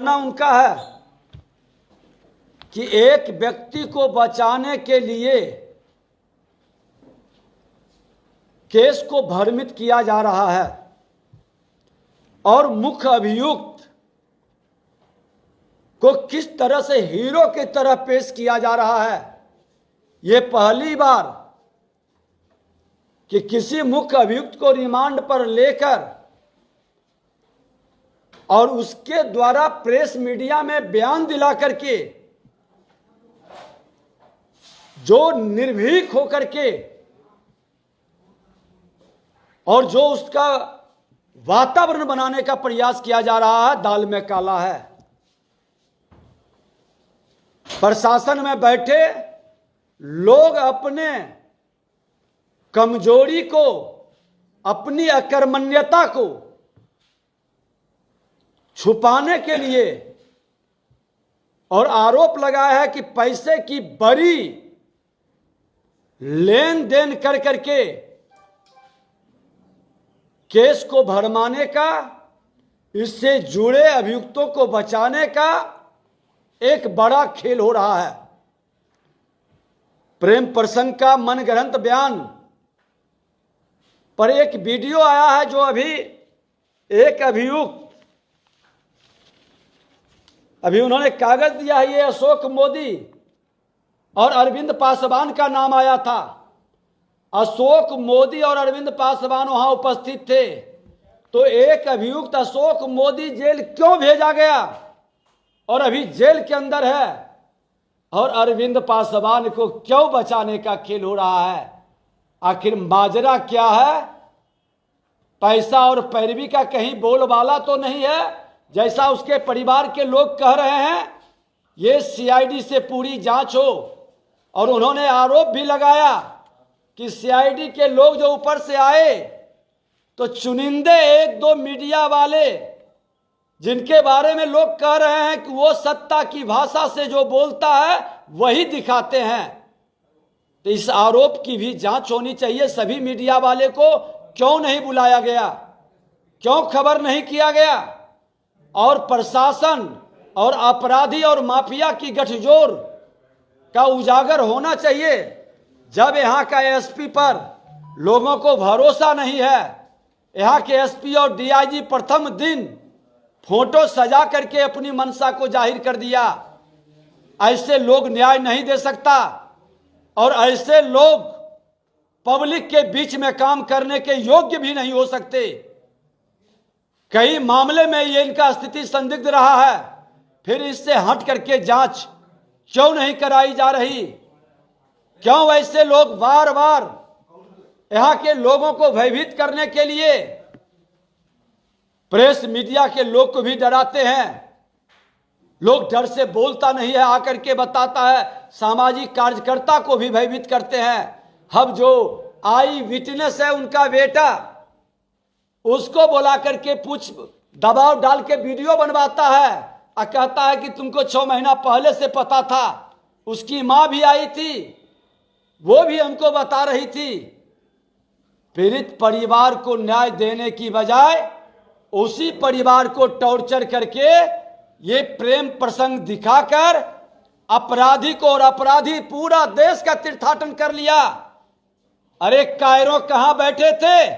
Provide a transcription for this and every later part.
ना उनका है कि एक व्यक्ति को बचाने के लिए केस को भ्रमित किया जा रहा है और मुख्य अभियुक्त को किस तरह से हीरो की तरह पेश किया जा रहा है। यह पहली बार कि किसी मुख्य अभियुक्त को रिमांड पर लेकर और उसके द्वारा प्रेस मीडिया में बयान दिला करके जो निर्भीक होकर के और जो उसका वातावरण बनाने का प्रयास किया जा रहा है, दाल में काला है। प्रशासन में बैठे लोग अपने कमजोरी को, अपनी अकर्मण्यता को छुपाने के लिए और आरोप लगाया है कि पैसे की बड़ी लेन देन कर करके केस को भरमाने का, इससे जुड़े अभियुक्तों को बचाने का एक बड़ा खेल हो रहा है। प्रेम प्रसंग का मनगढ़ंत बयान पर एक वीडियो आया है जो अभी एक अभियुक्त उन्होंने कागज दिया है। ये अशोक मोदी और अरविंद पासवान का नाम आया था। अशोक मोदी और अरविंद पासवान वहां उपस्थित थे। तो एक अभियुक्त अशोक मोदी जेल क्यों भेजा गया और अभी जेल के अंदर है, और अरविंद पासवान को क्यों बचाने का खेल हो रहा है? आखिर माजरा क्या है? पैसा और पैरवी का कहीं बोलबाला तो नहीं है, जैसा उसके परिवार के लोग कह रहे हैं। ये सीआईडी से पूरी जांच हो। और उन्होंने आरोप भी लगाया कि सीआईडी के लोग जो ऊपर से आए तो चुनिंदे एक दो मीडिया वाले जिनके बारे में लोग कह रहे हैं कि वो सत्ता की भाषा से जो बोलता है वही दिखाते हैं। तो इस आरोप की भी जांच होनी चाहिए। सभी मीडिया वाले को क्यों नहीं बुलाया गया, क्यों खबर नहीं किया गया? और प्रशासन और अपराधी और माफिया की गठजोड़ का उजागर होना चाहिए। जब यहाँ का एसपी पर लोगों को भरोसा नहीं है, यहाँ के एसपी और डीआईजी प्रथम दिन फोटो सजा करके अपनी मंशा को जाहिर कर दिया। ऐसे लोग न्याय नहीं दे सकता और ऐसे लोग पब्लिक के बीच में काम करने के योग्य भी नहीं हो सकते। कई मामले में ये इनका स्थिति संदिग्ध रहा है, फिर इससे हट करके जांच क्यों नहीं कराई जा रही? क्यों ऐसे लोग बार बार यहां के लोगों को भयभीत करने के लिए प्रेस मीडिया के लोग को भी डराते हैं? लोग डर से बोलता नहीं है, आकर के बताता है। सामाजिक कार्यकर्ता को भी भयभीत करते हैं। अब जो आई विटनेस है उनका बेटा, उसको बुला करके दबाव डाल के वीडियो बनवाता है और कहता है कि तुमको 6 महीना पहले से पता था। उसकी मां भी आई थी, वो भी हमको बता रही थी। पीड़ित परिवार को न्याय देने की बजाय उसी परिवार को टॉर्चर करके ये प्रेम प्रसंग दिखाकर अपराधी को, और अपराधी पूरा देश का तीर्थाटन कर लिया। अरे कायरों कहां बैठे थे?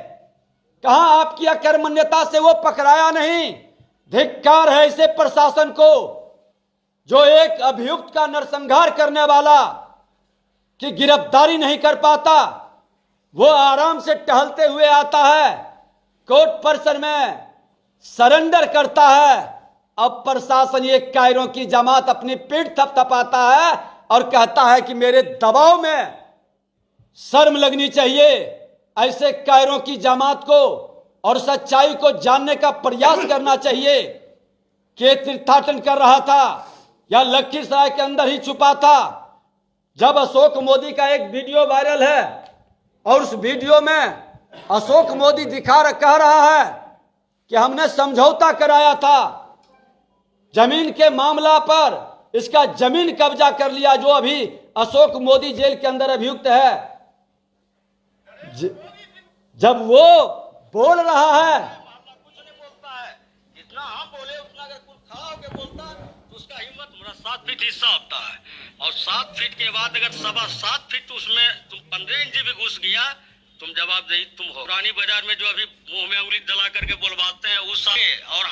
कहां आपकी अकर्मण्यता से वो पकड़ाया नहीं? धिक्कार है ऐसे प्रशासन को जो एक अभियुक्त का नरसंहार करने वाला की गिरफ्तारी नहीं कर पाता। वो आराम से टहलते हुए आता है, कोर्ट परिसर में सरेंडर करता है। अब प्रशासन ये कायरों की जमात अपनी पीठ थपथपाता है और कहता है कि मेरे दबाव में शर्म लगनी चाहिए। ऐसे कायरों की जमात को और सच्चाई को जानने का प्रयास करना चाहिए कि तीर्थाटन कर रहा था या लखीसराय के अंदर ही छुपा था। जब अशोक मोदी का एक वीडियो वायरल है और उस वीडियो में अशोक मोदी कह रहा है कि हमने समझौता कराया था जमीन के मामला पर, इसका जमीन कब्जा कर लिया। जो अभी अशोक मोदी जेल के अंदर अभियुक्त है, जब वो बोल रहा है, जितना हम बोले उतना अगर कुछ खड़ा होकर बोलता फीट के बाद अगर 7.25 फीट उसमें तुम 15 इंच भी घुस गया, तुम जवाबदेही तुम हो। पुरानी बाजार में जो अभी मुंह में उंगली दला करके बोलवाते हैं उस और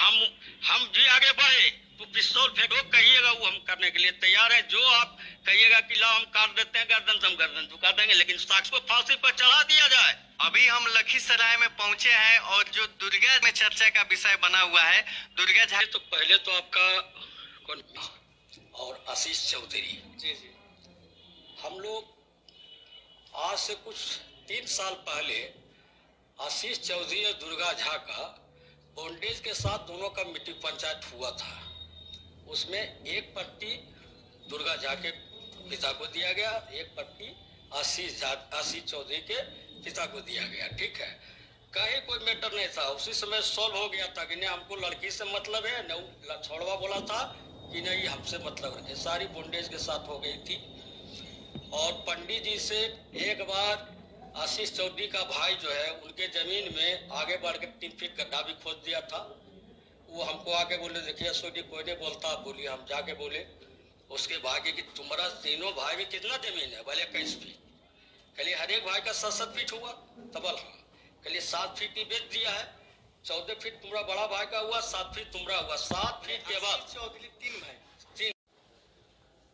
हम भी आगे बढ़े तो पिस्तौल फेंको कहिएगा, वो हम करने के लिए तैयार है। जो आप कहिएगा कि लाओ हम काट देते हैं गर्दन, तो हम गर्दन झुका देंगे, लेकिन साक्ष को फांसी पर चढ़ा दिया जाए। अभी हम लखीसराय में पहुंचे हैं और जो दुर्गा में चर्चा का विषय बना हुआ है, दुर्गा झा। तो पहले तो आपका कौन और आशीष चौधरी जी जी, हम लोग आज से कुछ 3 साल पहले आशीष चौधरी और दुर्गा झा का बॉन्डेज के साथ दोनों का मीटिंग पंचायत हुआ था। उसमें एक पट्टी दुर्गा झा के पिता को दिया गया, एक पट्टी आशीष चौधरी के पिता को दिया गया। ठीक है, कहीं कोई मैटर नहीं था, उसी समय सॉल्व हो गया था कि नहीं हमको लड़की से मतलब है, न छोड़वा बोला था कि नहीं हमसे मतलब रखे। सारी बॉन्डेज के साथ हो गई थी। और पंडित जी से एक बार आशीष चौधरी का भाई जो है उनके जमीन में आगे बढ़ के 3 फीट गड्ढा भी खोद दिया था। वो हमको आके बोले देखिए अशोक कोई नहीं बोलता, आप बोलिए। हम जाके बोले उसके भाई कि तुम्हारा तीनों भाई में कितना जमीन है? बोले 21 फीट। कहलिए हर एक भाई का 7-7 फीट हुआ? तबल हाँ। कहलिए 7 फीट ही बेच दिया है, 14 फीट तुम्हारा बड़ा भाई का हुआ, 7 फीट तुम्हारा हुआ। 7 फीट के बाद चौधरी 3 भाई।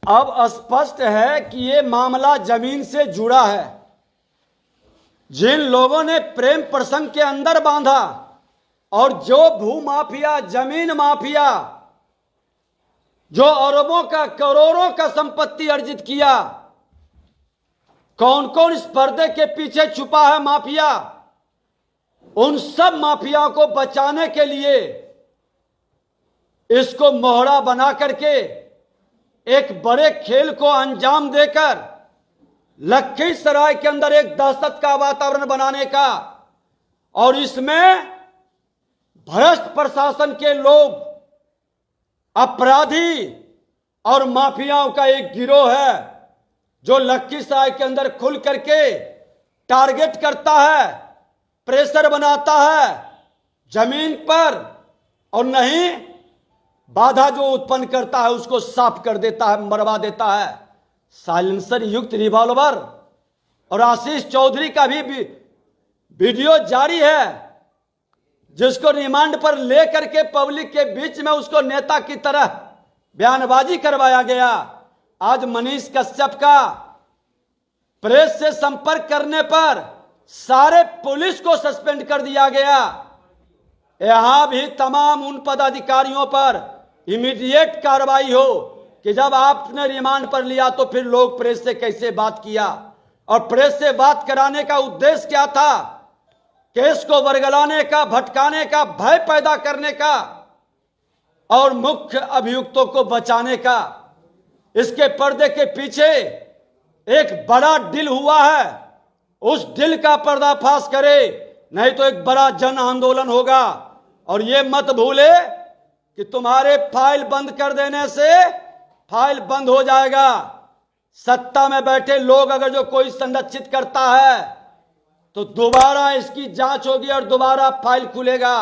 अब स्पष्ट है कि ये मामला जमीन से जुड़ा है। जिन लोगों ने प्रेम प्रसंग के अंदर बांधा और जो भू माफिया, जमीन माफिया, जो अरबों का करोड़ों का संपत्ति अर्जित किया, कौन कौन इस पर्दे के पीछे छुपा है माफिया, उन सब माफिया को बचाने के लिए इसको मोहरा बना करके एक बड़े खेल को अंजाम देकर लखीसराय के अंदर एक दहशत का वातावरण बनाने का, और इसमें भ्रष्ट प्रशासन के लोग, अपराधी और माफियाओं का एक गिरोह है जो लखीसराय के अंदर खुल करके टारगेट करता है, प्रेशर बनाता है जमीन पर, और नहीं बाधा जो उत्पन्न करता है उसको साफ कर देता है, मरवा देता है। साइलेंसर युक्त रिवॉल्वर और आशीष चौधरी का भी वीडियो जारी है, जिसको रिमांड पर लेकर के पब्लिक के बीच में उसको नेता की तरह बयानबाजी करवाया गया। आज मनीष कश्यप का प्रेस से संपर्क करने पर सारे पुलिस को सस्पेंड कर दिया गया। यहां भी तमाम उन पदाधिकारियों पर इमीडिएट कार्रवाई हो कि जब आपने रिमांड पर लिया तो फिर लोग प्रेस से कैसे बात किया, और प्रेस से बात कराने का उद्देश्य क्या था? केस को वर्गलाने का, भटकाने का, भय पैदा करने का और मुख्य अभियुक्तों को बचाने का। इसके पर्दे के पीछे एक बड़ा डील हुआ है, उस डील का पर्दाफाश करे, नहीं तो एक बड़ा जन आंदोलन होगा। और ये मत भूले कि तुम्हारे फाइल बंद कर देने से फाइल बंद हो जाएगा। सत्ता में बैठे लोग अगर जो कोई संरक्षित करता है तो दोबारा इसकी जांच होगी और दोबारा फाइल खुलेगा।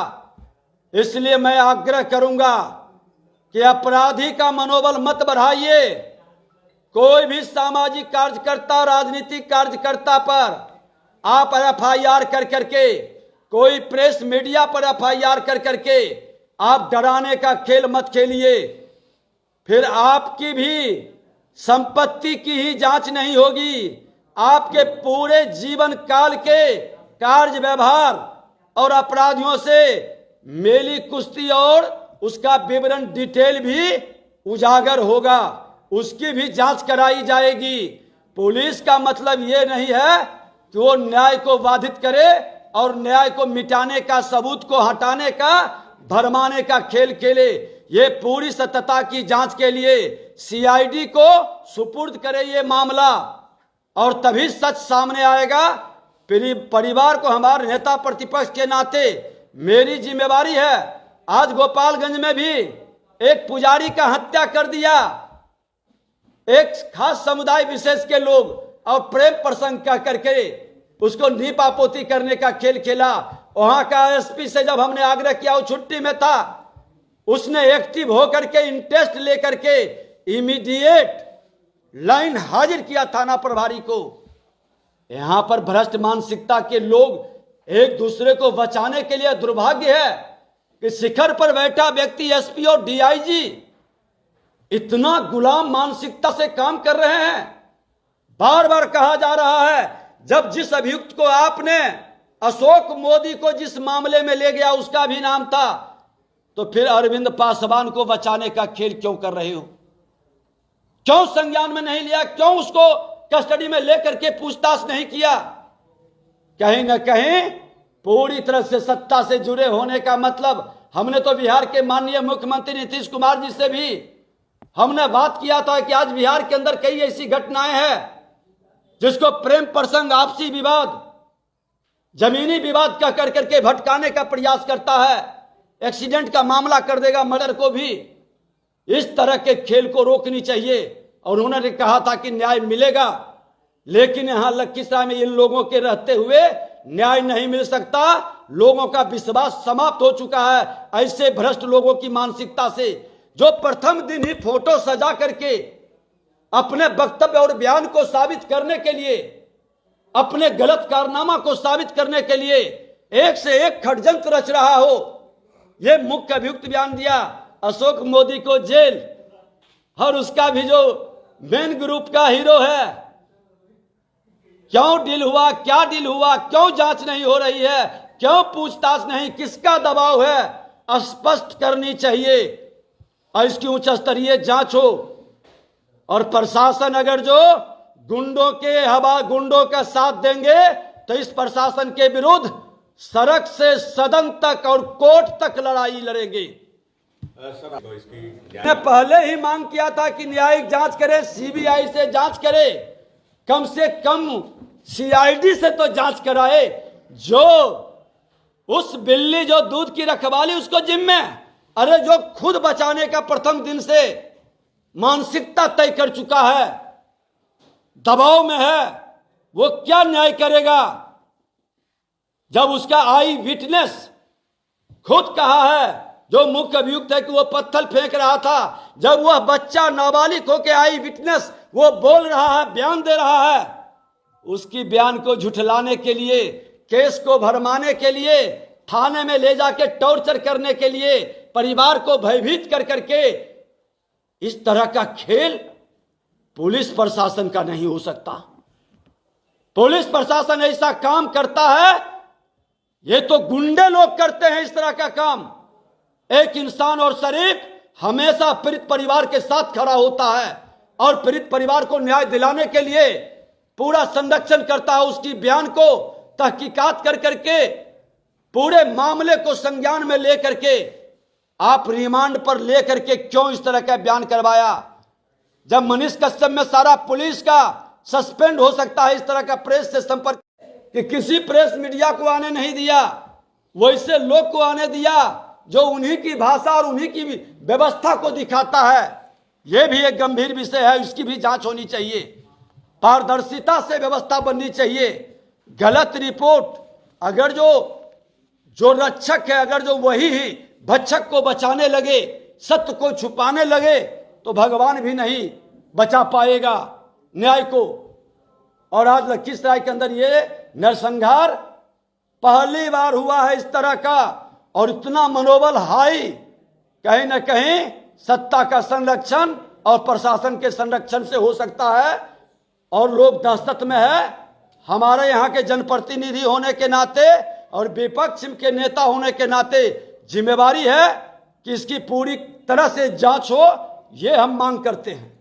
इसलिए मैं आग्रह करूंगा कि अपराधी का मनोबल मत बढ़ाइए। कोई भी सामाजिक कार्यकर्ता, राजनीतिक कार्यकर्ता पर आप एफआईआर कर करके, कोई प्रेस मीडिया पर एफआईआर कर करके आप डराने का खेल मत खेलिए। फिर आपकी भी संपत्ति की ही जांच नहीं होगी, आपके पूरे जीवन काल के कार्य व्यवहार और अपराधियों से मेली कुश्ती और उसका विवरण डिटेल भी उजागर होगा, उसकी भी जांच कराई जाएगी। पुलिस का मतलब ये नहीं है कि वो न्याय को बाधित करे और न्याय को मिटाने का, सबूत को हटाने का, भरमाने का खेल खेले। ये पूरी सत्यता की जांच के लिए सीआईडी को सुपुर्द करे ये मामला, और तभी सच सामने आएगा। परिवार को हमारे नेता प्रतिपक्ष के नाते मेरी जिम्मेवारी है। आज गोपालगंज में भी एक पुजारी का हत्या कर दिया, एक खास समुदाय विशेष के लोग, और प्रेम प्रसंग कह करके उसको नीपापोती करने का खेल खेला। वहां का एसपी से जब हमने आग्रह किया, वो छुट्टी में था, उसने एक्टिव होकर के इंटरेस्ट लेकर के इमीडिएट लाइन हाजिर किया थाना प्रभारी को। यहां पर भ्रष्ट मानसिकता के लोग एक दूसरे को बचाने के लिए दुर्भाग्य है कि शिखर पर बैठा व्यक्ति एसपी और डीआईजी इतना गुलाम मानसिकता से काम कर रहे हैं। बार बार कहा जा रहा है, जब जिस अभियुक्त को आपने अशोक मोदी को जिस मामले में ले गया उसका भी नाम था, तो फिर अरविंद पासवान को बचाने का खेल क्यों कर रहे हो? क्यों संज्ञान में नहीं लिया? क्यों उसको कस्टडी में लेकर के पूछताछ नहीं किया? कहीं ना कहीं पूरी तरह से सत्ता से जुड़े होने का मतलब, हमने तो बिहार के माननीय मुख्यमंत्री नीतीश कुमार जी से भी हमने बात किया था कि आज बिहार के अंदर कई ऐसी घटनाएं हैं जिसको प्रेम प्रसंग, आपसी विवाद, जमीनी विवाद कह कर करके भटकाने का प्रयास करता है। एक्सीडेंट का मामला कर देगा, मर्डर को भी। इस तरह के खेल को रोकनी चाहिए। और उन्होंने कहा था कि न्याय मिलेगा, लेकिन यहां लखीसराय में इन लोगों के रहते हुए न्याय नहीं मिल सकता। लोगों का विश्वास समाप्त हो चुका है ऐसे भ्रष्ट लोगों की मानसिकता से, जो प्रथम दिन ही फोटो सजा करके अपने वक्तव्य और बयान को साबित करने के लिए, अपने गलत कारनामा को साबित करने के लिए एक से एक षड्यंत्र रच रहा हो। यह मुख्य अभियुक्त बयान दिया, अशोक मोदी को जेल, और उसका भी जो मेन ग्रुप का हीरो है, क्यों डील हुआ, क्या डील हुआ, क्यों जांच नहीं हो रही है, क्यों पूछताछ नहीं, किसका दबाव है, स्पष्ट करनी चाहिए और इसकी उच्च स्तरीय जांच हो। और प्रशासन अगर जो गुंडों का साथ देंगे तो इस प्रशासन के विरुद्ध सड़क से सदन तक और कोर्ट तक लड़ाई लड़ेंगे। मैंने पहले ही मांग किया था कि न्यायिक जांच करे, सीबीआई से जांच करे, कम से कम सीआईडी से तो जांच कराए। जो उस बिल्ली जो दूध की रखवाली उसको जिम्मे, अरे जो खुद बचाने का प्रथम दिन से मानसिकता तय कर चुका है, दबाव में है, वो क्या न्याय करेगा? जब उसका आई विटनेस खुद कहा है, जो मुख्य अभियुक्त है, कि वो पत्थर फेंक रहा था, जब वह बच्चा नाबालिग होकर आई विटनेस वो बोल रहा है, बयान दे रहा है, उसकी बयान को झुठलाने के लिए, केस को भरमाने के लिए, थाने में ले जाके टॉर्चर करने के लिए, परिवार को भयभीत कर करके, इस तरह का खेल पुलिस प्रशासन का नहीं हो सकता। पुलिस प्रशासन ऐसा काम करता है, ये तो गुंडे लोग करते हैं इस तरह का काम। एक इंसान और शरीफ हमेशा पीड़ित परिवार के साथ खड़ा होता है और पीड़ित परिवार को न्याय दिलाने के लिए पूरा संरक्षण करता है, उसकी बयान को तहकीकात कर करके पूरे मामले को संज्ञान में लेकर के आप रिमांड पर लेकर के क्यों इस तरह का बयान करवाया? जब मनीष कश्यप में सारा पुलिस का सस्पेंड हो सकता है, इस तरह का प्रेस से संपर्क, कि किसी प्रेस मीडिया को आने नहीं दिया, वैसे लोग को आने दिया जो उन्हीं की भाषा और उन्हीं की व्यवस्था को दिखाता है। यह भी एक गंभीर विषय है, इसकी भी जांच होनी चाहिए। पारदर्शिता से व्यवस्था बननी चाहिए। गलत रिपोर्ट, अगर जो रक्षक है, अगर जो वही ही भक्षक को बचाने लगे, सत्य को छुपाने लगे, तो भगवान भी नहीं बचा पाएगा न्याय को। और आज लखीसराय के अंदर ये नरसंहार पहली बार हुआ है इस तरह का, और इतना मनोबल हाई, कहीं ना कहीं सत्ता का संरक्षण और प्रशासन के संरक्षण से हो सकता है। और लोग दहशत में है। हमारे यहाँ के जनप्रतिनिधि होने के नाते और विपक्ष के नेता होने के नाते जिम्मेवारी है कि इसकी पूरी तरह से जांच हो, ये हम मांग करते हैं।